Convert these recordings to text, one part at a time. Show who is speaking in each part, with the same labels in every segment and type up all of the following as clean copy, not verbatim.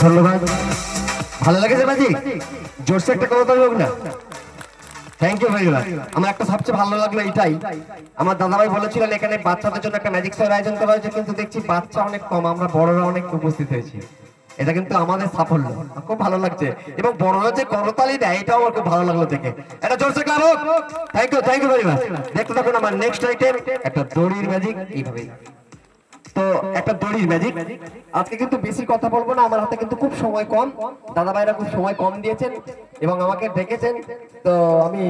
Speaker 1: ধন্যবাদ। ভালো লেগেছে বাজি? জোরসে একটা কথা বলবো না? Thank you very much. আমার একটা সবচেয়ে ভালো লাগলো এটাই, আমার দাদাভাই বলেছিলেন এখানে বাচ্চাদের জন্য একটা ম্যাজিক শোর আয়োজন করা হয়েছে, কিন্তু দেখছি বাচ্চা অনেক কম, আমরা বড়রা অনেক উপস্থিত হয়েছি। এটা কিন্তু আমাদের সাফল্য, খুব ভালো লাগছে। এবং বড়রা যে করতালি দেয় এটাও আমার খুব ভালো লাগলো দেখে। এটা জোরসে ক্লাব হোক। Thank you very much. দেখতে থাকুন আমার নেক্সট আইটেম, একটা দড়ির ম্যাজিক। এইভাবে তো একটা দড়ির ম্যাজিক। আজকে কিন্তু বেশি কথা বলবো না, আমার হাতে কিন্তু খুব সময় কম, দাদা ভাইরা খুব সময় কম দিয়েছেন এবং আমাকে ডেকেছেন। তো আমি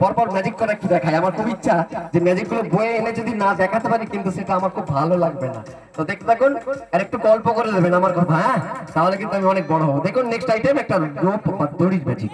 Speaker 1: পরপর ম্যাজিক করে একটু দেখাই। আমার খুব ইচ্ছা যে ম্যাজিক গুলো বয়ে এনে যদি না দেখাতে পারি কিন্তু সেটা আমার খুব ভালো লাগবে না। তো দেখতে থাকুন আর একটু গল্প করে দেবেন আমার কথা, হ্যাঁ? তাহলে কিন্তু আমি অনেক বড় হবো। দেখুন নেক্সট আইটেম, একটা রোপ বা দড়ির ম্যাজিক।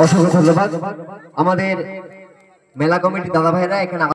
Speaker 1: অসংখ্য ধন্যবাদ। আমাদের মেলা কমিটি দাদা ভাইরা এখানে